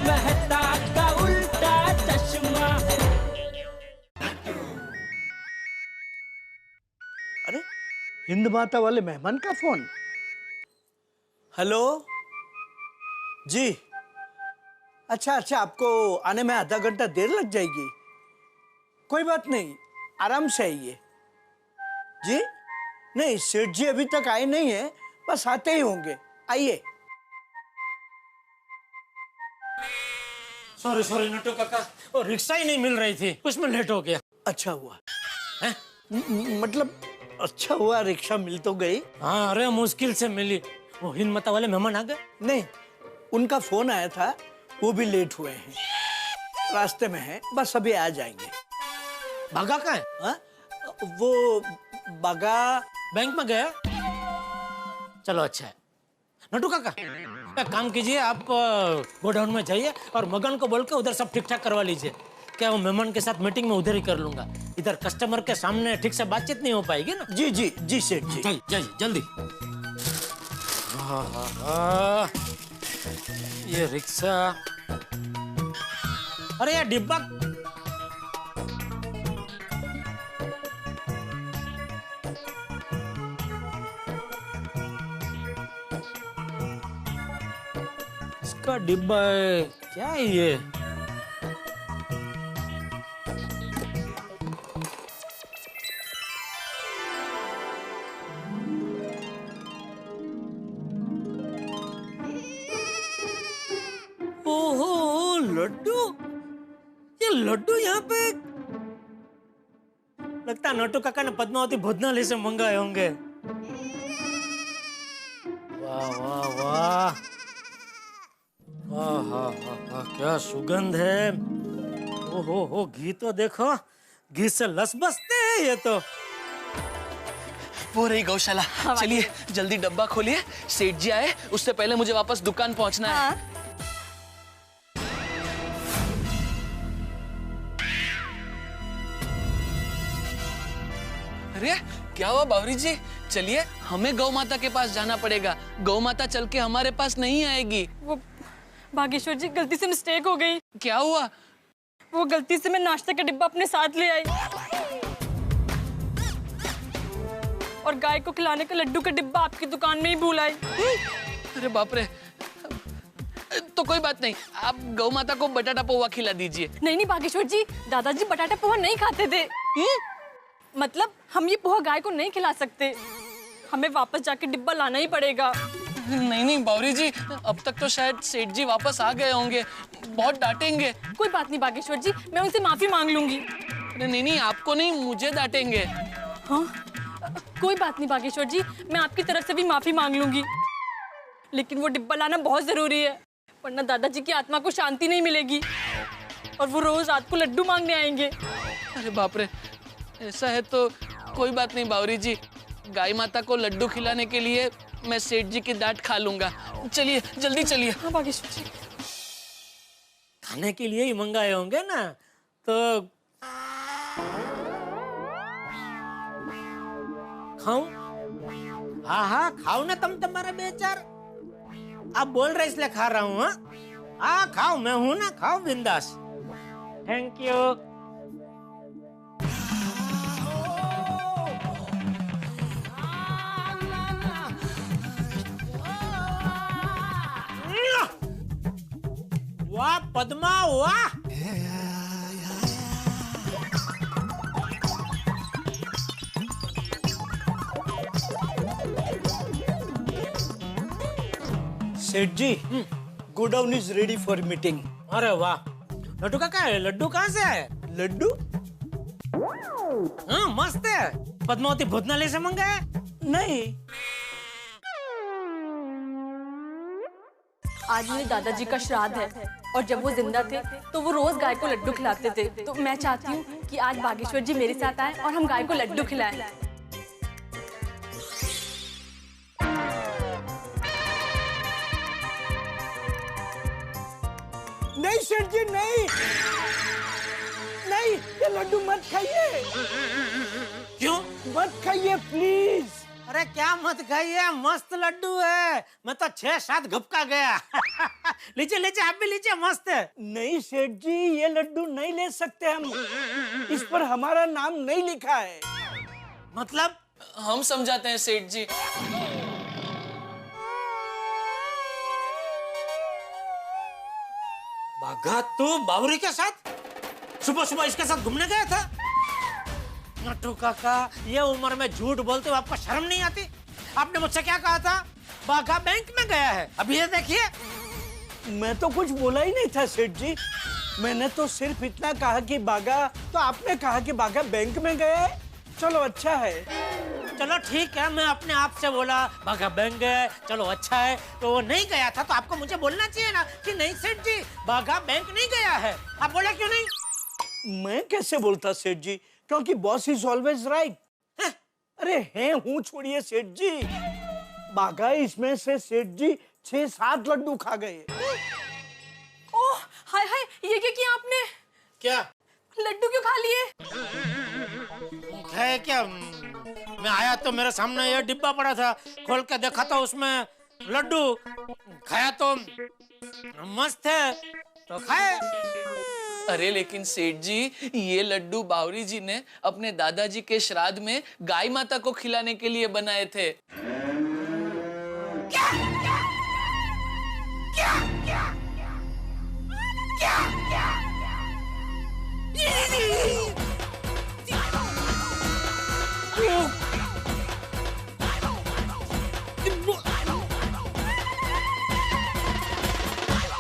मेहता का उल्टा चश्मा। अरे हिंद माता वाले मेहमान का फोन। हेलो जी। अच्छा अच्छा, आपको आने में आधा घंटा देर लग जाएगी। कोई बात नहीं, आराम से आइए। जी नहीं, सेठ जी अभी तक आए नहीं है, बस आते ही होंगे। आइए। सॉरी सॉरी नटू काका, वो रिक्शा ही नहीं मिल रही थी, उसमें लेट हो गया। अच्छा हुआ हैं? मतलब अच्छा हुआ रिक्शा मिल तो गई। हाँ अरे मुश्किल से मिली। वो हिंद माता वाले मेहमान आ गए? नहीं, उनका फोन आया था, वो भी लेट हुए हैं, रास्ते में हैं, बस अभी आ जाएंगे। भागा कहाँ है? हाँ? वो बागा बैंक में गया। चलो अच्छा है। नटू काका एक काम कीजिए, आप गोडाउन में जाइए और मगन को बोल के उधर सब ठीक ठाक करवा लीजिए। क्या वो मेहमान के साथ मीटिंग में उधर ही कर लूंगा, इधर कस्टमर के सामने ठीक से बातचीत नहीं हो पाएगी ना। जी जी जी सेठ जी। जाइए जाइए जल्दी। हाँ, ये रिक्शा, अरे ये डिब्बा, इसका डिब्बा है क्या है ये? ओहो लड्डू, ये लड्डू यहाँ पे। लगता है नटू काका ने पद्मावती भोजनालय से मंगाए होंगे। वाह वाह वाह, वाह क्या सुगंध है। ओहो घी तो देखो, घी से लस बसते हैं ये तो। वो रही गौशाला। चलिए जल्दी डब्बा खोलिए, सेठ जी आए उससे पहले मुझे वापस दुकान पहुंचना है। अरे क्या हुआ बावरी जी? चलिए हमें गौ माता के पास जाना पड़ेगा, गौ माता चल के हमारे पास नहीं आएगी। वो भागेश्वर जी गलती से मिस्टेक हो गई। क्या हुआ? वो गलती से मैं नाश्ते का डिब्बा अपने साथ ले आई और गाय को खिलाने का लड्डू का डिब्बा आपकी दुकान में ही भूल आई। अरे बाप रे, तो कोई बात नहीं, आप गौ माता को बटाटा पोहा खिला दीजिए। नहीं नहीं भागेश्वर जी, दादाजी बटाटा पोहा नहीं खाते थे। मतलब हम ये पोहा गाय को नहीं खिला सकते, हमें वापस जाके डिब्बा लाना ही पड़ेगा। नहीं नहीं बावरी जी, अब तक तो शायद सेठ जी वापस आ गए होंगे, बहुत डांटेंगे। कोई बात नहीं भागेश्वर जी, मैं उनसे माफी मांग लूंगी। अरे नहीं आपको नहीं, मुझे डांटेंगे। हाँ कोई बात नहीं भागेश्वर जी, मैं आपकी तरफ से भी माफी मांग लूंगी, लेकिन वो डिब्बा लाना बहुत जरूरी है, वरना दादाजी की आत्मा को शांति नहीं मिलेगी और वो रोज रात को लड्डू मांगने आएंगे। अरे बाप रे, ऐसा है तो कोई बात नहीं बावरी जी, गाय माता को लड्डू खिलाने के लिए मैं सेठ जी की डांट खा लूंगा। चलिए जल्दी चलिए। हाँ भागेश्वर जी। खाने के लिए ही मंगाए होंगे ना, तो खाऊं? हाँ खाओ ना तुम, तुम्हारे बेचार। आप बोल रहे इसलिए खा रहा हूँ। हाँ खाओ, मैं हूं ना, खाओ बिंदास। Thank you. वाह पद्मा वाह। Seth ji, godown is ready for meeting. अरे वाह, लड्डू काका लड्डू कहाँ से है? लड्डू? हाँ मस्त है, पद्मावती भोजनालय से मंगाया? नहीं, आज मेरे दादाजी का श्राद्ध है और जब वो जिंदा थे तो वो रोज गाय को लड्डू खिलाते थे, तो मैं चाहती हूँ कि आज बागेश्वर जी मेरे साथ आए और हम गाय को लड्डू खिलाएं। नहीं सेठ जी नहीं, नहीं ये लड्डू मत खाइए। क्यों? मत खाइए प्लीज। अरे क्या मत खाइए, मस्त लड्डू है, मैं तो 6-7 घपका गया। लीजिए लीजिए, आप भी लीजिए, मस्त है। नहीं सेठ जी, ये लड्डू नहीं ले सकते हम, इस पर हमारा नाम नहीं लिखा है। मतलब? हम समझाते हैं सेठ जी। बाघा, तू बावरी के साथ सुबह सुबह इसके साथ घूमने गया था? नट्टू काका, ये उम्र में झूठ बोलते हो आपको शर्म नहीं आती? आपने मुझसे क्या कहा था? बाघा बैंक में गया है। अभी ये देखिए। मैं तो कुछ बोला ही नहीं था सेठ जी, मैंने तो सिर्फ इतना कहा कि बाघा, तो आपने कहा कि बाघा बैंक में गया है। चलो अच्छा है। चलो ठीक है, मैं अपने आप से बोला बाघा बैंक गया, चलो अच्छा है। तो वो नहीं गया था तो आपको मुझे बोलना चाहिए ना कि नहीं सेठ जी, बाघा बैंक नहीं गया है। आप बोला क्यों नहीं? मैं कैसे बोलता सेठ जी, क्योंकि बॉस इज ऑलवेज राइट। अरे हैं हूँ, छोड़िए सेठ जी। बाघा इसमें से सेठ जी 6-7 लड्डू खा गए। ओह हाय हाय, ये क्या किया आपने? क्या लड्डू क्यों खा लिए? है क्या? मैं आया तो मेरे सामने ये डिब्बा पड़ा था, खोल के देखा तो उसमें लड्डू, खाया तो मस्त है तो खाए। अरे लेकिन सेठ जी, ये लड्डू बावरी जी ने अपने दादाजी के श्राद्ध में गाय माता को खिलाने के लिए बनाए थे।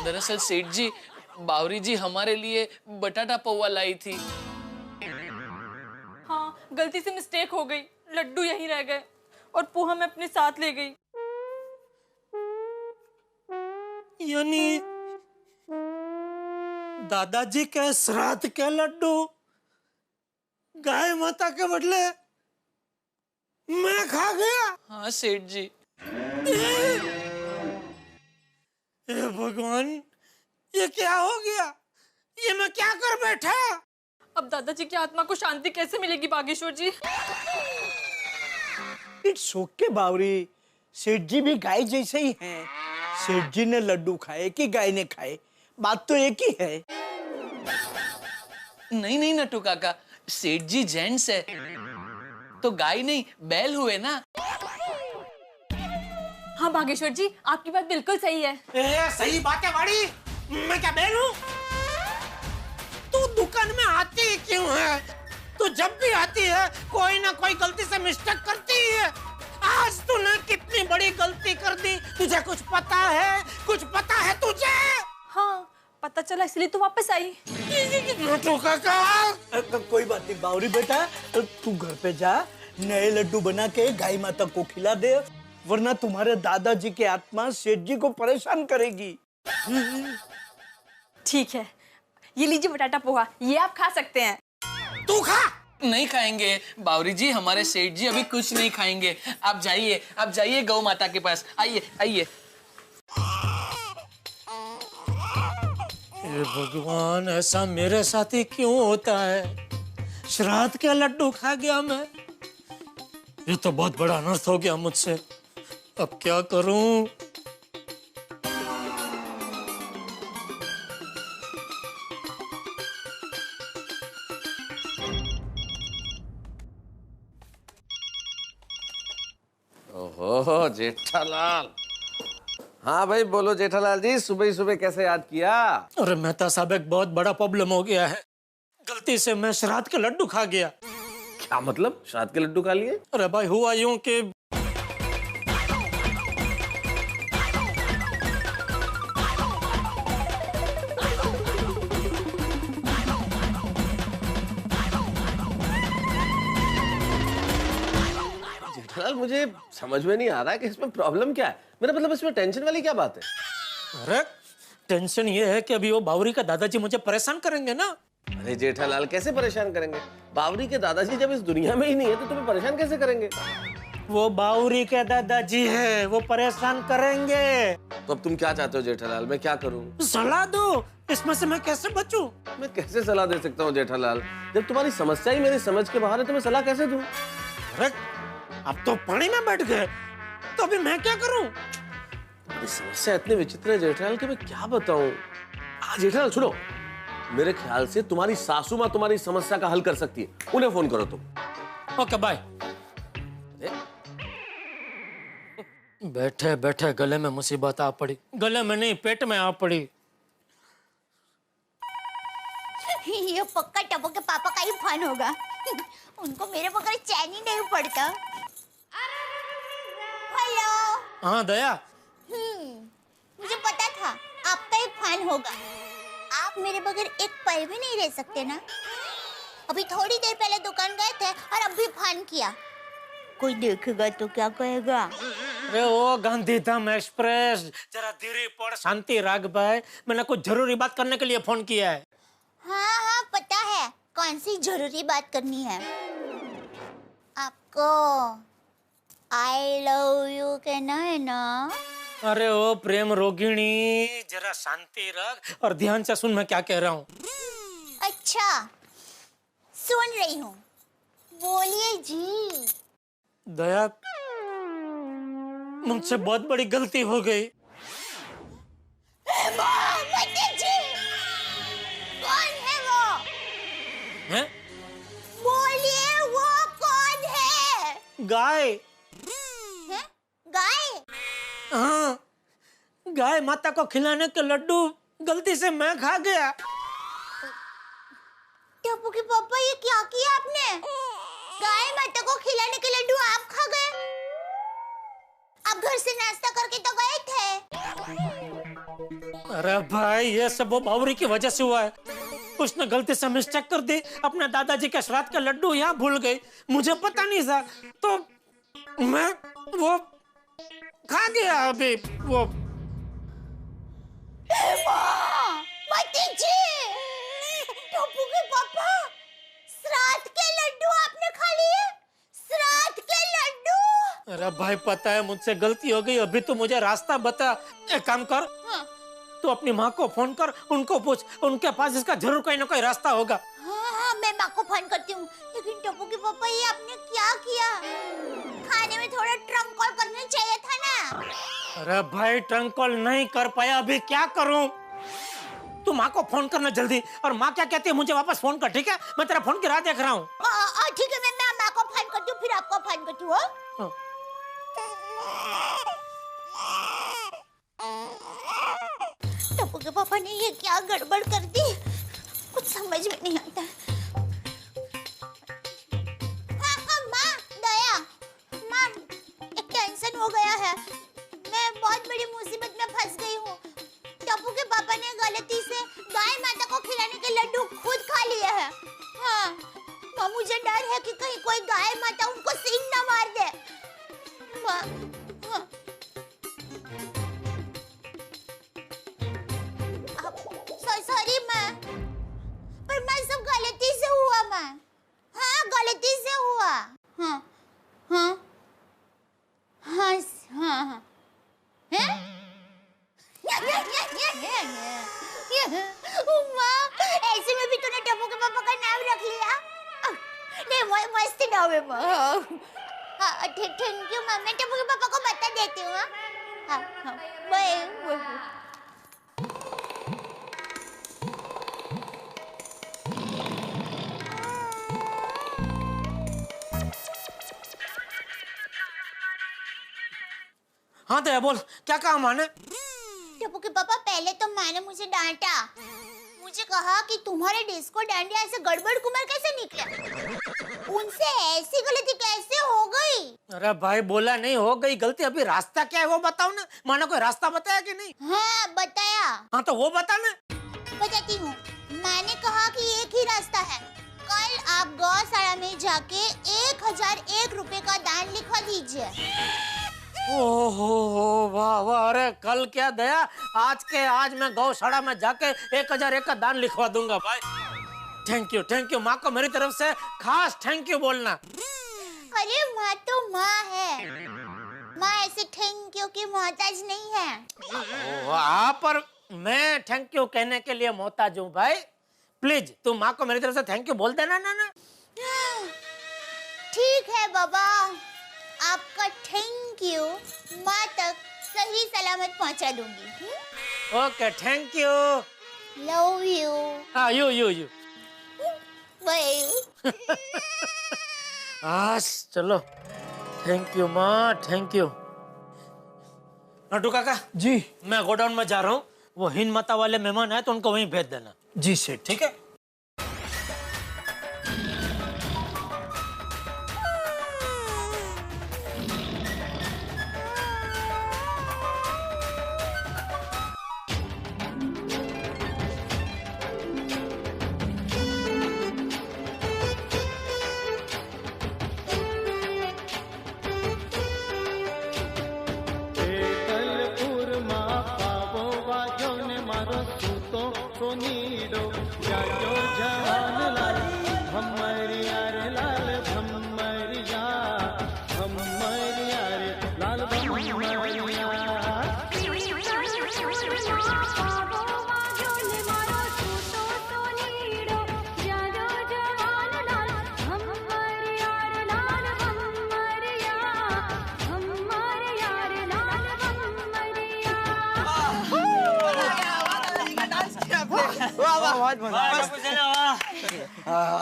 दरअसल सेठ जी, बावरी जी हमारे लिए बटाटा पौवा लाई थी। हाँ, गलती से मिस्टेक हो गई, लड्डू यहीं रह गए और पोहा मैं अपने साथ ले गई। यानी दादाजी के श्राद्ध के लड्डू गाय माता के बदले मैं खा गया। हाँ सेठ जी। हे भगवान, ये क्या हो गया? ये मैं क्या कर बैठा? अब दादाजी की आत्मा को शांति कैसे मिलेगी बागेश्वर जी? इट्स ओके बावरी, सेठ जी भी गाय जैसे ही हैं। सेठ जी ने लड्डू खाए कि गाय ने खाए, बात तो एक ही है। नहीं नहीं नट्टू काका, सेठ जी जेंट्स है तो गाय नहीं बैल हुए ना। हाँ बागेश्वर जी, आपकी बात बिल्कुल सही है। सही बात है वाड़ी, मैं क्या बैल हूँ? तू दुकान में आती क्यों है? तू जब भी आती है कोई ना कोई गलती से मिस्टेक करती है। आज तूने कितनी बड़ी गलती कर दी, तुझे कुछ पता है? कुछ पता है तुझे? हाँ पता चला, इसलिए तो वापस आई। नट्टू काका, कोई बात नहीं बावरी बेटा, तू घर पे जा, नए लड्डू बना के गाय माता को खिला दे, वरना तुम्हारे दादाजी की आत्मा सेठ जी को परेशान करेगी। ठीक है, ये लीजिए बटाटा पोहा, ये आप खा सकते हैं। तू खा। नहीं खाएंगे बावरी जी, हमारे सेठ जी अभी कुछ नहीं खाएंगे। आप जाइए गौ माता के पास। आइए आइए। हे भगवान, ऐसा मेरे साथ ही क्यों होता है? श्राद्ध के लड्डू खा गया मैं। ये तो बहुत बड़ा अनर्थ हो गया मुझसे। अब क्या करूं? ओहो जेठालाल। हाँ भाई बोलो जेठालाल जी, सुबह ही सुबह कैसे याद किया? अरे मेहता साहब, एक बहुत बड़ा प्रॉब्लम हो गया है। गलती से मैं श्राद्ध के लड्डू खा गया। क्या मतलब, श्राद्ध के लड्डू खा लिए? अरे भाई, हुआ यूं कि जेठालाल मुझे समझ में नहीं आ रहा है कि इसमें प्रॉब्लम क्या है। मेरा मतलब इसमें टेंशन वाली क्या बात है? अरे टेंशन ये है कि अभी वो बावरी का दादाजी मुझे परेशान करेंगे ना। अरे जेठालाल कैसे परेशान करेंगे? बावरी के दादाजी जब इस दुनिया में ही नहीं है तो तुम्हें परेशान कैसे करेंगे? वो बावरी के दादाजी है, वो परेशान करेंगे। तो अब तुम क्या चाहते हो जेठालाल, मैं क्या करूं? सलाह दो, इसमें से मैं कैसे बचूं? मैं कैसे सलाह दे सकता हूँ जेठालाल, जब तुम्हारी समस्या ही मेरी समझ के बाहर है तो मैं सलाह कैसे दूं? अरे अब तो पानी में बैठ गए, तो अभी मैं क्या करूं? ये समस्या इतने विचित्र है जेठालाल कि मैं क्या बताऊं। जेठालाल सुनो, मेरे ख्याल से तुम्हारी सासू माँ तुम्हारी समस्या का हल कर सकती है, उन्हें फोन करो तुम। Okay bye. बैठे बैठे गले में मुसीबत आ पड़ी, गले में नहीं पेट में आ पड़ी। ये पक्का टप्पू के पापा का ही फोन होगा। उनको मेरे बगैर चैन ही नहीं पड़ता। हेलो। हाँ दया। मुझे पता था आपका ही फोन होगा। आप मेरे बगैर एक पल भी नहीं रह सकते ना। अभी थोड़ी देर पहले दुकान गए थे और अब भी फोन किया। कोई देखेगा तो क्या कहेगा? अरे ओ गांधीधाम एक्सप्रेस, जरा धीरे पड़, शांति राग भाई, मैंने कुछ जरूरी बात करने के लिए फोन किया है। हाँ हाँ पता है कौन सी जरूरी बात करनी है। आपको आई लव यू कहना है ना? अरे ओ प्रेम रोगिणी, जरा शांति रख और ध्यान से सुन मैं क्या कह रहा हूँ। अच्छा सुन रही हूँ, बोलिए जी। दया, मुझसे बहुत बड़ी गलती हो गई। जी कौन है वो? हैं? बोलिए वो कौन है? गाय। हैं? गाय? हाँ, गाय माता को खिलाने के लड्डू गलती से मैं खा गया। टप्पू के पापा ये क्या किया आपने? गाय माता को खिलाने के लड्डू आप खा गए? आप घर से नाश्ता करके तो गए थे। अरे भाई ये सब वो बावरी की वजह से हुआ है। उसने गलती से मिस्टेक कर दी, अपने दादाजी के श्राद्ध के लड्डू यहाँ भूल गई, मुझे पता नहीं था तो मैं वो खा गया। अभी वो मती जी, टप्पू के पापा श्राद्ध के लड्डू आपने खा लिए? श्राद्ध के लड्डू? अरे भाई पता है मुझसे गलती हो गई, अभी तो मुझे रास्ता बता। एक काम कर, हाँ। तू अपनी माँ को फोन कर, उनको पूछ, उनके पास इसका जरूर कोई ना कोई रास्ता होगा। हाँ हाँ मैं माँ को फोन करती हूँ। लेकिन टप्पू के पापा ये आपने क्या किया? खाने में थोड़ा ट्रंक कॉल करना चाहिए था ना। अरे भाई ट्रंक कॉल नहीं कर पाया, अभी क्या करूं? तू माँ को फोन करना जल्दी, और माँ क्या कहती है मुझे वापस फोन कर, ठीक है? मैं तेरा फोन की राह देख रहा हूँ। ठीक है मैं माँ को फोन करती हूँ फिर आपको फोन करती हूँ। हाँ। टप्पू के पापा ने ये क्या गड़बड़ कर दी, कुछ समझ में नहीं आता। हाँ माँ, दया माँ, एक टेंशन हो गया है। मैं बहुत बड़ी मुसीबत में फंस गई हूँ। टप्पू के पापा ने गलती से गाय माता को खिलाने के लड्डू खुद खा लिए हैं। हाँ, तो मुझे डर है कि कहीं कोई गाय माता उनको सींग न मार दे। माँ, हाँ। सॉरी माँ, पर मैं सब गलती से हुआ माँ। हाँ गलती से हुआ। हाँ हाँ हाँ हाँ हाँ माँ, ऐसे में भी तूने टप्पू के पापा का नाम रख लिया। नहीं मस्त नाम है माँ। हाँ थैंक यू माँ, मैं टप्पू के पापा को बता देती हूँ। हाँ हाँ बाय। हाँ दया बोल, क्या कहा माँ ने? टप्पू के पापा पहले तो माँ ने मुझे डांटा। मुझे कहा कि तुम्हारे डिस्को डांडिया ऐसे गड़बड़ कुमर कैसे निकले, उनसे ऐसी गलती कैसे हो गई? अरे भाई बोला नहीं हो गई गलती, अभी रास्ता क्या है वो बताओ ना। माँ ने कोई रास्ता बताया कि नहीं? हाँ बताया। हाँ तो वो बता ना। बताती हूँ। माँ ने कहा कि एक ही रास्ता है, कल आप गौशाला में जाके 1001 रुपए का दान लिखवा दीजिए। ओहो वाह वाह, अरे कल क्या दया, आज के आज मैं गौशाला में जाके 1001 का दान लिखवा दूंगा भाई। थैंक यू, माँ को मेरी तरफ से खास थैंक यू बोलना। अरे माँ तो माँ है, माँ ऐसे थैंक यू की मोहताज नहीं है। वाह, पर मैं थैंक यू कहने के लिए मोहताज हूँ भाई। प्लीज तू माँ को मेरी तरफ से थैंक यू बोल देना ना। ठीक है बाबा, आपका थैंक यू माँ तक सही सलामत पहुंचा दूंगी। Okay, thank you. Love you. हाँ, यू। बाय। चलो, थैंक यू माँ, थैंक यू। नटू काका जी मैं गोडाउन में जा रहा हूँ, वो हिंद माता वाले मेहमान आए तो उनको वहीं भेज देना। जी सेठ। ठीक है।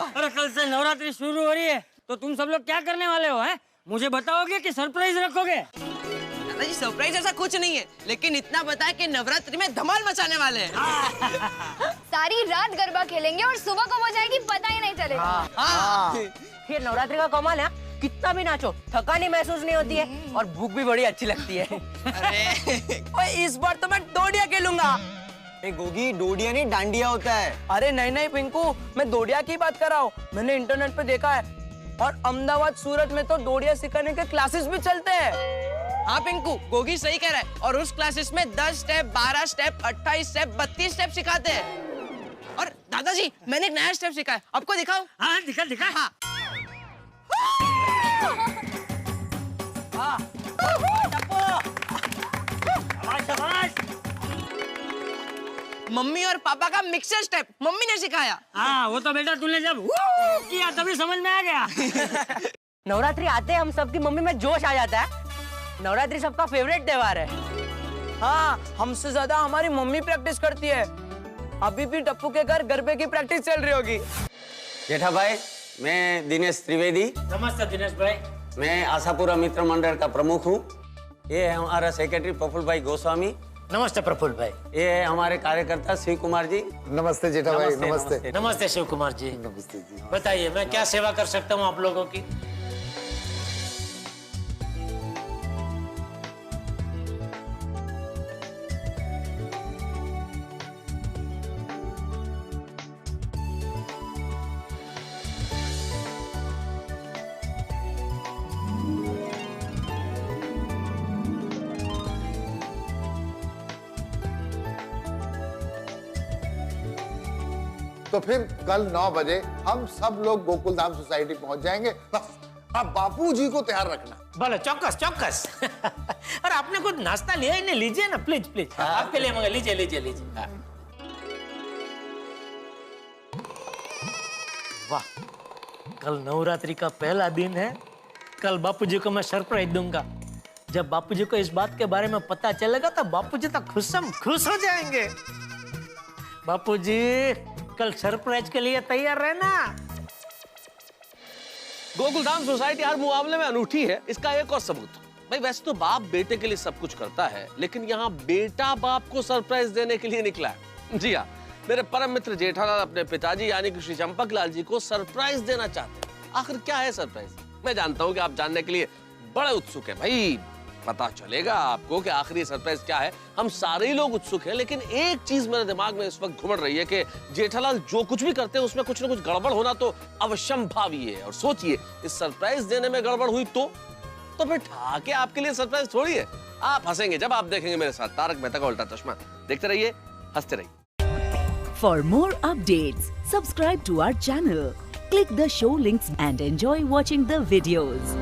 अरे कल से नवरात्रि शुरू हो रही है तो तुम सब लोग क्या करने वाले हो हैं? मुझे बताओगे कि सरप्राइज रखोगे? दादाजी सरप्राइज ऐसा कुछ नहीं है, लेकिन इतना बताया कि नवरात्रि में धमाल मचाने वाले हैं। सारी रात गरबा खेलेंगे और सुबह कब हो जाएगी पता ही नहीं चलेगा। ये नवरात्रि का कमाल है, कितना भी नाचो थकान ही महसूस नहीं होती है और भूख भी बड़ी अच्छी लगती है। अरे इस बार तो मैं डोडिया खेलूंगा। गोगी, डोडिया नहीं डांडिया होता है। अरे नहीं पिंकू, मैं डोडिया की बात कर रहा हूँ। मैंने इंटरनेट पे देखा है और अहमदाबाद सूरत में तो डोडिया सिखाने के क्लासेस भी चलते हैं। हाँ पिंकू, गोगी सही कह रहा है। और उस क्लासेस में 10 स्टेप, 12 स्टेप, 28 स्टेप, 32 स्टेप सिखाते हैं। और दादाजी मैंने एक नया स्टेप सीखा है, आपको दिखाओ। हाँ दिखा। हाँ। मम्मी और पापा का मिक्सर स्टेप मम्मी ने सिखाया। हाँ वो तो बेटा तूने जब किया तभी समझ में आ गया। नवरात्रि आते हम सबकी मम्मी में जोश आ जाता है। नवरात्रि सबका फेवरेट त्योहार है। हाँ, हमसे ज्यादा हमारी मम्मी प्रैक्टिस करती है। अभी भी टप्पू के घर गरबे की प्रैक्टिस चल रही होगी। जेठा भाई, मैं दिनेश त्रिवेदी। नमस्ते दिनेश भाई। मैं आशापुरा मित्र मंडल का प्रमुख हूँ। ये है हमारा सेक्रेटरी प्रफुल्ल भाई गोस्वामी। नमस्ते प्रफुल्ल भाई। ये है हमारे कार्यकर्ता शिव कुमार जी। नमस्ते जेठा भाई। नमस्ते। नमस्ते शिव कुमार जी। नमस्ते जी। बताइए मैं क्या सेवा कर सकता हूँ आप लोगों की? तो फिर कल 9 बजे हम सब लोग गोकुल धाम सोसाइटी पहुंच जाएंगे। बस अब बापूजी को तैयार रखना। भले, चौकस। अरे आपने कुछ नाश्ता लिया ही नहीं, लीजिए ना प्लीज। आपके लिए मंगा लीजिए। हाँ। वाह, कल नवरात्रि का पहला दिन है। कल बापूजी को मैं सरप्राइज दूंगा। जब बापूजी को इस बात के बारे में पता चलेगा तो बापूजी तो खुश हो जाएंगे। बापूजी कल सरप्राइज के लिए तैयार रहना। गोकुलधाम सोसाइटी हर मुकाबले में अनूठी है, इसका एक और सबूत। भाई वैसे तो बाप बेटे के लिए सब कुछ करता है, लेकिन यहाँ बेटा बाप को सरप्राइज देने के लिए निकला है। जी हाँ, मेरे परम मित्र जेठालाल अपने पिताजी यानी कि श्री चंपक लाल जी को सरप्राइज देना चाहते हैं। आखिर क्या है सरप्राइज? मैं जानता हूँ कि आप जानने के लिए बड़े उत्सुक हैं। भाई पता चलेगा आपको कि आखिर ये सरप्राइज क्या है। हम सारे ही लोग उत्सुक हैं, लेकिन एक चीज मेरे दिमाग में इस वक्त घुमड़ रही है कि जेठालाल जो कुछ भी करते हैं उसमें कुछ ना कुछ गड़बड़ होना तो अवश्यंभावी है। और सोचिए, इस सरप्राइज देने में गड़बड़ हुई तो फिर ठाके आपके लिए सरप्राइज थोड़ी है। आप हंसेंगे जब आप देखेंगे मेरे साथ तारक मेहता का उल्टा चश्मा। देखते रहिए, हंसते रहिए। For more updates, subscribe to our channel, click the show links and enjoy watching the videos.